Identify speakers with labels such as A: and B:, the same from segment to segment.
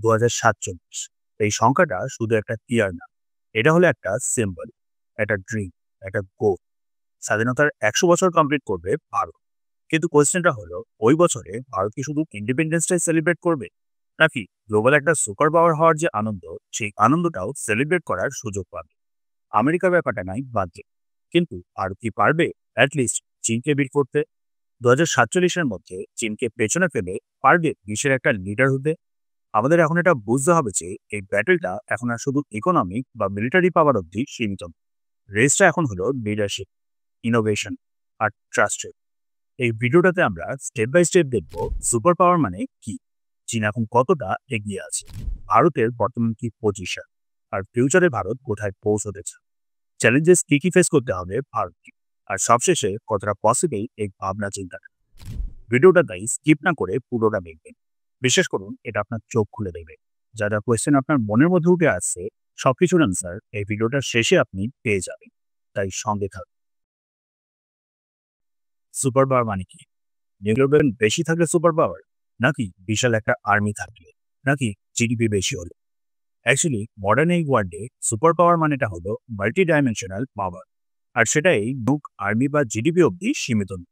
A: 2047। এই সংখ্যাটা শুধু একটা ইয়ার না, এটা হলো একটা সিম্বল, একটা ড্রিম, একটা গোল। স্বাধীনতার 100 বছর কমপ্লিট করবে ভারত। কিন্তু কোয়েশ্চেনটা হলো, ওই বছরে ভারত কি শুধু ইন্ডিপেন্ডেন্স ডে সেলিব্রেট করবে, নাকি গ্লোবাল একটা সুপার পাওয়ার হওয়ার যে আনন্দ, সেই আনন্দটাও সেলিব্রেট করার সুযোগ পাবে? আমেরিকার ব্যাপারটা নাই বাদ দিন, কিন্তু ভারত কি পারবে অ্যাটলিস্ট চীনকে বিট করতে? 2047-এর মধ্যে চীনকে পেছনে ফেলে পারবে বিশ্বের একটা লিডার হতে? আমাদের এখন এটা বুঝতে হবে যে এই ব্যাটেলটা এখন আর শুধু ইকোনমিক বা মিলিটারি পাওয়ার অব্দি সীমিত নয়। রেসটা এখন হলো লিডারশিপ, ইনোভেশন আর ট্রাস্টের। এই ভিডিওটাতে আমরা স্টেপ বাই স্টেপ দেখব সুপার পাওয়ার মানে কি, চীন এখন কতটা এগিয়ে আছে, ভারতের বর্তমান কি পজিশন, আর ফিউচারে ভারত কোথায় পৌঁছতে চায়, চ্যালেঞ্জেস কি কি ফেস করতে হবে ভারতকে, আর সবশেষে কতটা পসিবল এই ভাবনা চিন্তাটা। ভিডিওটা তাই স্কিপ না করে পুরোটা দেখবেন। বিশেষ করুন, এটা আপনার চোখ খুলে দেবে। যা যা কোয়েশ্চেন আপনার মনের মধ্যে উঠে আসছে, সবকিছুর আনসার এই ভিডিওটার শেষে আপনি পেয়ে যাবেন। তাই সঙ্গে থাকুন। সুপার পাওয়ার মানে কি? নিউক্লিয়ার ওয়েপন বেশি থাকলে সুপার পাওয়ার, নাকি বিশাল একটা আর্মি থাকলে, নাকি জিডিপি বেশি হলে? অ্যাকচুয়ালি মডার্ন এই ওয়ার্ল্ডে সুপার পাওয়ার মানেটা হলো মাল্টি ডাইমেনশনাল পাওয়ার। আর সেটাই নুক, আর্মি বা জিডিপি অব্দি সীমিত নয়।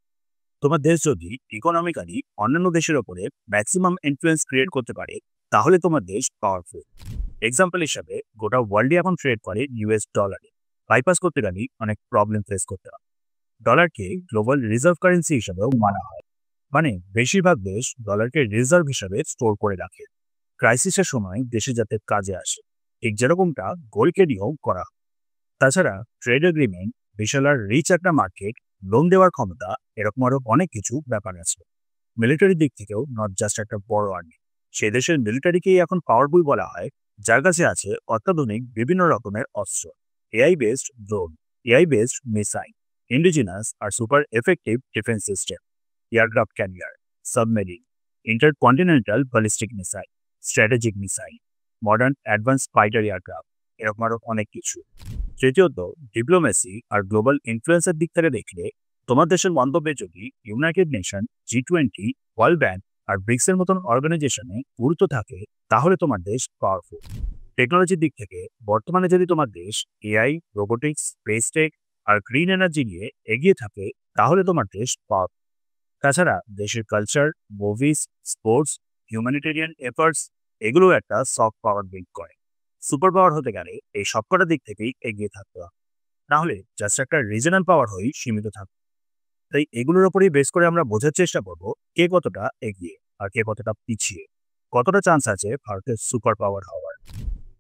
A: তোমার দেশ যদি ইকোনমিক্যালি অন্যান্য দেশের ওপরে ম্যাক্সিমাম ইনফ্লুয়েন্স ক্রিয়েট করতে পারে, তাহলে তোমার দেশ পাওয়ারফুল। এক্সাম্পল হিসাবে গোটা ওয়ার্ল্ডে এখন ট্রেড করে ইউএস ডলারে। বাইপাস করতে গেলে অনেক প্রবলেম ফেস করতে হয়। ডলারকে গ্লোবাল রিজার্ভ কারেন্সি হিসাবেও মানা হয়। মানে বেশিরভাগ দেশ ডলারকে রিজার্ভ হিসাবে স্টোর করে রাখে, ক্রাইসিসের সময় দেশে যাতে কাজে আসে, ঠিক যেরকমটা গোল্ডকে নিয়েও করা হয়। তাছাড়া ট্রেড এগ্রিমেন্ট, বিশাল আর রিচ একটা মার্কেট, লোন দেওয়ার ক্ষমতা, এরকম আরো অনেক কিছু ব্যাপার আছে। মিলিটারি দিক থেকেও নট জাস্ট একটা বড় আর্মি, সে দেশের মিলিটারিকেই এখন পাওয়ারফুল বলা হয়, যার কাছে আছে অত্যাধুনিক বিভিন্ন রকমের অস্ত্র, AI based drone, AI based missile, indigenous আর super effective defence system, aircraft carrier, submarine, intercontinental ballistic missile, strategic missile, modern advance fighter aircraft, এরকম আরো অনেক কিছু। তৃতীয়ত, ডিপ্লোমেসি আর গ্লোবাল ইনফ্লুয়েন্সের দিক থেকে দেখলে, তোমার দেশের মন্তব্যে যদি United Nation, G20, World Bank আর ব্রিক্সের মতন অর্গানাইজেশনে গুরুত্ব থাকে, তাহলে তোমার দেশ পাওয়ারফুল। টেকনোলজির দিক থেকে বর্তমানে যদি তোমার দেশ এআই, রোবোটিক্স, স্পেস টেক আর গ্রিন এনার্জি নিয়ে এগিয়ে থাকে, তাহলে তোমার দেশ পাওয়ারফুল। তাছাড়া দেশের culture, movies, sports, humanitarian efforts, এগুলো একটা সফট পাওয়ার বিল্ড করে। সুপার পাওয়ার হতে গেলে এই সবকটা দিক থেকেই এগিয়ে থাকতে হবে, নাহলে জাস্ট একটা রিজনাল পাওয়ার হয়েই সীমিত থাকবে। তাই এগুলোর উপরেই বেস করে আমরা বোঝার চেষ্টা করব কে কতটা এগিয়ে আর কে কতটা পিছিয়ে, কতটা চান্স আছে ভারতের সুপার পাওয়ার হওয়ার।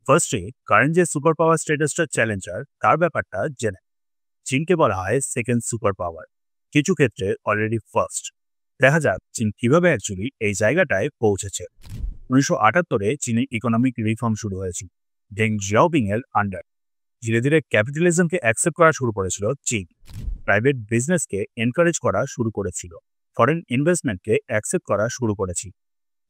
A: ফার্স্টে কারেন্ট যে সুপার পাওয়ার স্ট্যাটাসটা চ্যালেঞ্জার, তার ব্যাপারটা জেনে। চীনকে বলা হয় সেকেন্ড সুপার পাওয়ার, কিছু ক্ষেত্রে অলরেডি ফার্স্ট। দেখা যাক চীন কিভাবে অ্যাকচুয়ালি এই জায়গাটায় পৌঁছেছে। 1978-এ চীনে ইকোনমিক রিফর্ম শুরু হয়েছিল ডেং জিয়াওপিং এর আন্ডার। ধীরে ধীরে ক্যাপিটালিজমকে অ্যাকসেপ্ট করা শুরু করেছিল চীন, প্রাইভেট বিজনেসকে এনকারেজ করা শুরু করেছিল, ফরেন ইনভেস্টমেন্টকে অ্যাকসেপ্ট করা শুরু করেছি।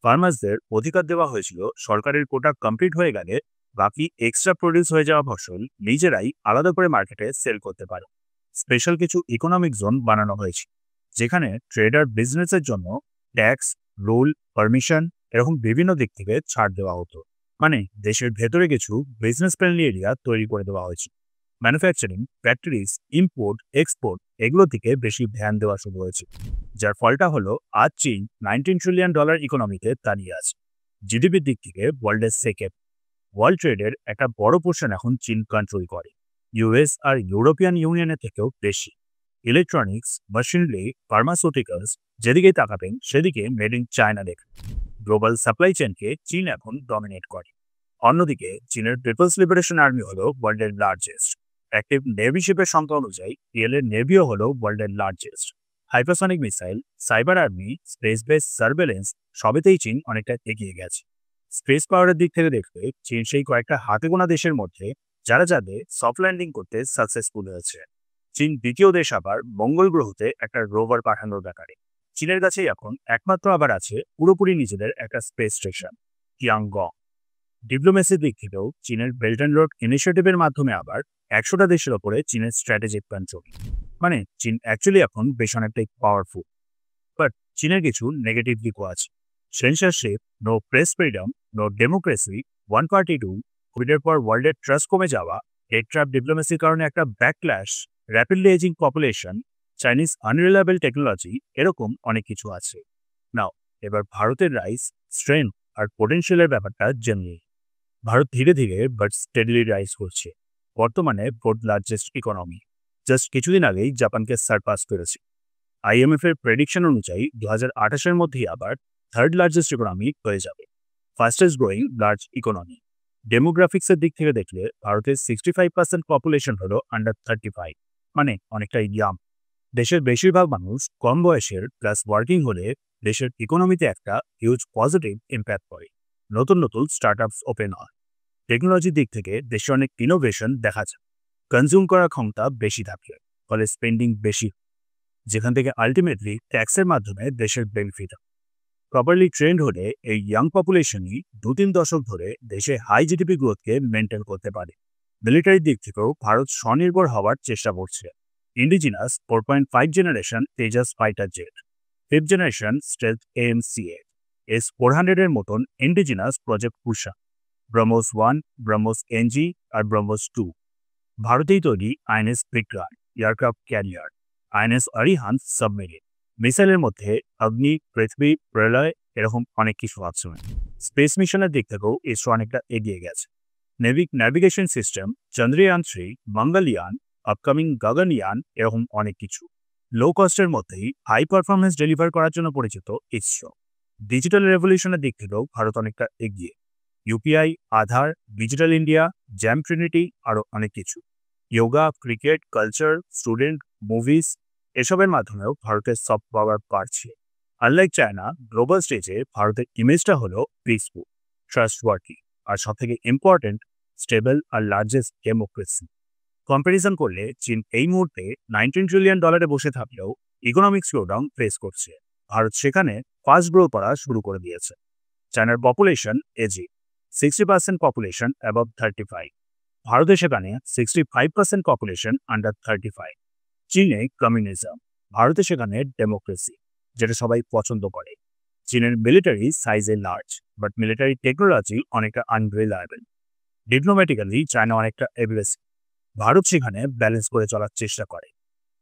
A: ফার্মার্সদের অধিকার দেওয়া হয়েছিল সরকারের কোটা কমপ্লিট হয়ে গেলে বাকি এক্সট্রা প্রডিউস হয়ে যাওয়া ফসল নিজেরাই আলাদা করে মার্কেটে সেল করতে পারে। স্পেশাল কিছু ইকোনমিক জোন বানানো হয়েছে, যেখানে ট্রেডার বিজনেসের জন্য ট্যাক্স, রুল, পারমিশন, এরকম বিভিন্ন দিক থেকে ছাড় দেওয়া হতো। মানে দেশের ভেতরে কিছু বিজনেস ফ্রেন্ডলি এরিয়া তৈরি করে দেওয়া হয়েছে। ম্যানুফ্যাকচারিং, ফ্যাক্টরিজ, ইম্পোর্ট, এক্সপোর্ট, এগুলো থেকে বেশি ধ্যান দেওয়া শুরু হয়েছে, যার ফলটা হলো আজ চীন $19 ট্রিলিয়ন ইকোনমিতে দাঁড়িয়ে আছে। জিডিপির দিক থেকে ওয়ার্ল্ডের সেকেন্ড। ওয়ার্ল্ড ট্রেডের একটা বড় পোর্শন এখন চীন কন্ট্রোল করে, ইউএস আর ইউরোপিয়ান ইউনিয়নের থেকেও বেশি। ইলেকট্রনিক্স, মেশিনারি, ফার্মাসিউটিক্যালস, যেদিকেই তাকাবেন সেদিকে মেড ইন চায়না লেখা। গ্লোবাল সাপ্লাই চেনকে চীন এখন ডমিনেট করে। অন্যদিকে চীনের পিপলস লিবারেশন আর্মি হলো ওয়ার্ল্ডের লার্জেস্ট। অ্যাক্টিভ নেভি শিপের সংখ্যা অনুযায়ী পিএলের নেভিও হলো ওয়ার্ল্ডের largest. Hypersonic missile, cyber army, space base surveillance, সবেতেই চীন অনেকটা এগিয়ে গেছে। স্পেস পাওয়ারের দিক থেকে দেখলে চীন সেই কয়েকটা হাতে গোনা দেশের মধ্যে যারা যাদের সফট ল্যান্ডিং করতে সাকসেসফুল হয়েছে। চীন দ্বিতীয় দেশ আবার মঙ্গল গ্রহতে একটা রোভার পাঠানোর ব্যাপারে। চীনের কাছেই এখন একমাত্র আবার আছে পুরোপুরি নিজেদের একটা স্পেস স্টেশন, টিয়াংগং। ডিপ্লোমেসির দিক থেকেও চীনের বেল্ট অ্যান্ড রোড ইনিশিয়েটিভের মাধ্যমে আবার 100টা দেশের ওপরে চীনের স্ট্র্যাটেজিক কন্ট্রোল। মানে চীন অ্যাকচুয়ালি এখন বেশ অনেকটাই পাওয়ারফুল। বাট চীনের কিছু নেগেটিভ দিকও আছে, censorship, no press freedom, no democracy, one party rule, কোভিডের পর ওয়ার্ল্ডের ট্রাস্ট কমে যাওয়া, হেড ট্র্যাপ ডিপ্লোমেসির কারণে একটা backlash, rapidly ageing population, Chinese unreliable technology, এরকম অনেক কিছু আছে। নাও এবার ভারতের রাইস, স্ট্রেংথ আর পোটেনশিয়ালের ব্যাপারটা জেনে। ভারত ধীরে ধীরে বাট স্টেডিলি রাইজ করছে। বর্তমানে ফোর্থ লার্জেস্ট ইকোনমি, জাস্ট কিছুদিন আগেই জাপানকে সারপাস করেছে। আইএমএফ এর প্রেডিকশন অনুযায়ী 2028-এর মধ্যেই আবার থার্ড লার্জেস্ট ইকোনমি হয়ে যাবে। Fastest growing large economy. ডেমোগ্রাফিক্সের দিক থেকে দেখলে ভারতের 65% পপুলেশন হলো আন্ডার 35, মানে অনেকটা ইয়াং। দেশের বেশিরভাগ মানুষ কম বয়সের প্লাস ওয়ার্কিং হলে দেশের ইকোনমিতে একটা হিউজ পজিটিভ ইম্প্যাক্ট পড়ে। নতুন নতুন স্টার্টআপস ওপেন হয়। টেকনোলজির দিক থেকে দেশে অনেক ইনোভেশন দেখা যায়। কনজিউম করার ক্ষমতা বেশি থাকে, ফলে স্পেন্ডিং বেশি, যেখান থেকে আলটিমেটলি ট্যাক্সের মাধ্যমে দেশের বেনিফিট হয়। প্রপারলি ট্রেন্ড হলে এই ইয়াং পপুলেশনই 2-3 দশক ধরে দেশে হাই জিডিপি গ্রোথকে মেনটেন করতে পারে। মিলিটারির দিক থেকেও ভারত স্বনির্ভর হওয়ার চেষ্টা করছে। Indigenous 4.5 generation Tejas fighter jet, 5th generation stealth AMCA, S-400 এর মতন ইন্ডিজিনাস প্রজেক্ট পুষা, ব্রহ্মোস 1, ব্রহ্মোস NG আর ব্রহ্মোস 2। ভারতেই তৈরি INS Vikrant aircraft carrier, INS Arihant submarine. মিসাইলের মধ্যে অগ্নি, পৃথিবী, প্রলয়, এরকম অনেক কিছু আছে। স্পেস মিশনের দিক থেকেও ইসরো অনেকটা এগিয়ে গেছে। নেভিগেশন সিস্টেম, চন্দ্রয়ান-3, মঙ্গলয়ান, আপকামিং গগনয়ান, এরকম অনেক কিছু। লো কস্টের মধ্যেই হাই পারফরমেন্স ডেলিভার করার জন্য পরিচিত ইসরো। ডিজিটাল রেভলিউশনের দিক থেকেও ভারত অনেকটা এগিয়ে। ইউপিআই, আধার, ডিজিটাল ইন্ডিয়া, জ্যাম ট্রিনিটি, আরও অনেক কিছু। Yoga, cricket, culture, student, movies, এসবের মাধ্যমেও ভারতের সফট পাওয়ার বাড়ছে। আনলাইক চায়না, গ্লোবাল স্টেজে ভারতের ইমেজটা হলো পিসফুল, ট্রাস্টওয়ার্দি আর সবথেকে ইম্পর্টেন্ট স্টেবল আর লার্জেস্ট ডেমোক্রেসি। কম্প্যারিজন করলে চীন এই মুহূর্তে $19 ট্রিলিয়ন বসে থাকলেও ইকোনমিক স্লোডাউন ফেস করছে। ভারত সেখানে ফাস্ট গ্রো করা শুরু করে দিয়েছে। চায়নার পপুলেশন এজিং, 60% পপুলেশন অ্যাবভ 35। ভারতে সেখানে 65% পপুলেশন আন্ডার 35। চীনে কমিউনিজম, ভারতে সেখানে ডেমোক্রেসি, যেটা সবাই পছন্দ করে। চীনের মিলিটারি সাইজে লার্জ, বাট মিলিটারি টেকনোলজি অনেকটা আনরিলায়েবল। ডিপ্লোম্যাটিক্যালি চায়না অনেকটা এগ্রেসিভ, ভারত সেখানে ব্যালেন্স করে চলার চেষ্টা করে।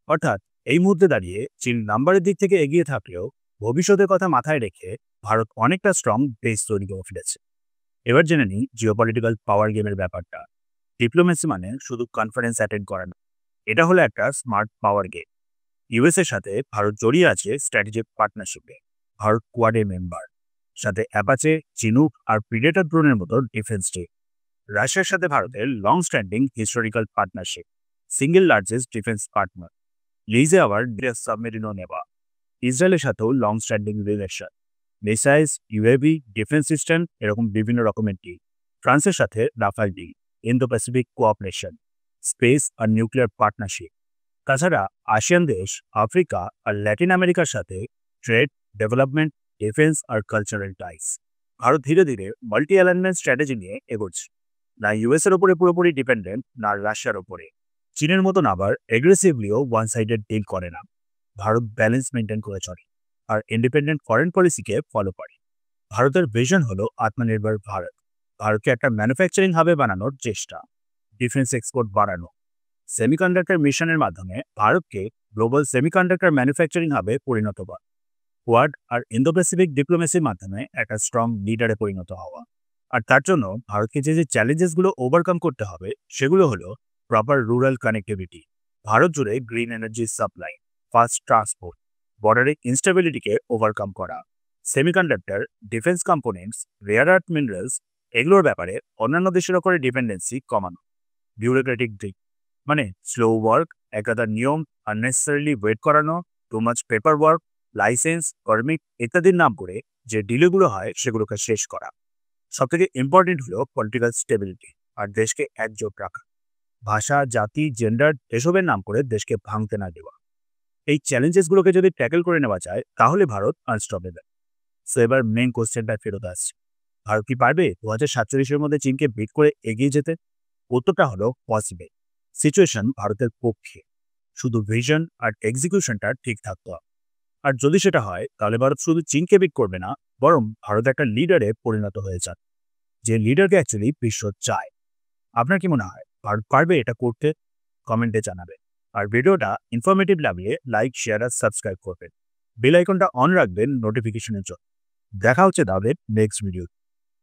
A: অর্থাৎ এই মুহূর্তে দাঁড়িয়ে চীন নাম্বারের দিক থেকে এগিয়ে থাকলেও ভবিষ্যতের কথা মাথায় রেখে ভারত অনেকটা স্ট্রং বেস তৈরি করে ফেলেছে। এবার জেনে নিই জিওপলিটিক্যাল পাওয়ার গেমের ব্যাপারটা। ডিপ্লোমেসি মানে শুধু কনফারেন্স অ্যাটেন্ড করা না, এটা হলো একটা স্মার্ট পাওয়ার গেম। ইউএস এর সাথে ভারত জড়িয়ে আছে স্ট্র্যাটেজিক পার্টনারশিপে। ভারত কোয়াডের মেম্বার, সাথে অ্যাপাচে, চিনুক আর প্রিডেটর ড্রোনের মতো ডিফেন্স টিম। রাশিয়ার সাথে ভারতের long standing historical partnership, single largest defence partner. লিজে আবার সাবমেরিনও নেওয়া। ইসরায়েলের সাথেও long standing relation, missiles, UAV, defence system, এরকম বিভিন্ন রকমের ডিল। ফ্রান্সের সাথে Rafale deal, Indo Pacific cooperation, space আর নিউক্লিয়ার পার্টনারশিপ। তাছাড়া আসিয়ান দেশ, আফ্রিকা আর ল্যাটিন আমেরিকার সাথে ট্রেড, ডেভেলপমেন্ট, ডিফেন্স আর কালচারাল টাইস। ভারত ধীরে ধীরে মাল্টি অ্যালাইনমেন্ট স্ট্র্যাটেজি নিয়ে এগোচ্ছে, না ইউএস এর উপরে পুরোপুরি ডিপেন্ডেন্ট, না রাশিয়ার ওপরে। চীনের মতন আবার এগ্রেসিভলিও ওয়ান সাইডেড ডিল করে না। ভারত ব্যালেন্স মেনটেন করে চলে আর ইন্ডিপেন্ডেন্ট ফরেন পলিসিকে ফলো করে। ভারতের ভিশন হলো আত্মনির্ভর ভারত, ভারতকে একটা ম্যানুফ্যাকচারিং হাবে বানানোর চেষ্টা, ডিফেন্স এক্সপোর্ট বাড়ানো, সেমিকন্ডাক্টর মিশনের মাধ্যমে ভারতকে গ্লোবাল সেমিকন্ডাক্টর ম্যানুফ্যাকচারিং হাবে পরিণত করা, কোয়াড আর ইন্দো প্যাসিফিক ডিপ্লোমেসির মাধ্যমে একটা স্ট্রং লিডারে পরিণত হওয়া। আর তার জন্য ভারতকে যে চ্যালেঞ্জেসগুলো ওভারকাম করতে হবে সেগুলো হলো প্রপার রুরাল কানেক্টিভিটি, ভারত জুড়ে green energy supply, fast transport, বর্ডারে ইনস্টেবিলিটিকে ওভারকাম করা, semiconductor, defence components, rare earth minerals, এগুলোর ব্যাপারে অন্যান্য দেশের ওপরে ডিপেন্ডেন্সি কমানো। বিউরোক্রেটিক দিক মানে স্লো ওয়ার্ক, একাধার নিয়ম, আননেসেসারিলি ওয়েট করানো, too much paper work, licence, permit ইত্যাদির নাম করে যে ডিলগুলো হয় সেগুলোকে শেষ করা। সবথেকে ইম্পর্টেন্ট হলো পলিটিক্যাল স্টেবিলিটি আর দেশকে একজোট রাখা। ভাষা, জাতি, জেন্ডার এসবের নাম করে দেশকে ভাঙতে না দেওয়া। এই চ্যালেঞ্জেসগুলোকে যদি ট্যাকেল করে নেওয়া যায় তাহলে ভারত আনস্টপেবল। সো এবার মেইন কোশ্চেনটা ফেরত আসছে, ভারত কি পারবে 2047-এর মধ্যে চীনকে বিট করে এগিয়ে যেতে? উত্তরটা হলো পসিবল। সিচুয়েশন ভারতের পক্ষে, শুধু ভিশন আর এক্সিকিউশনটা ঠিক থাকতে হবে। আর যদি সেটা হয় তাহলে ভারত শুধু চীনকে বিট করবে না, বরং ভারত একটা লিডারে পরিণত হয়ে যান, যে লিডারকে অ্যাকচুয়ালি বিশ্ব চায়। আপনার কি মনে হয় ভারত পারবে এটা করতে? কমেন্টে জানাবেন। আর ভিডিওটা ইনফরমেটিভ লাগলে লাইক, শেয়ার আর সাবস্ক্রাইব করবেন। বেল আইকনটা অন রাখবেন নোটিফিকেশনের জন্য। দেখা হচ্ছে তাহলে নেক্সট ভিডিও।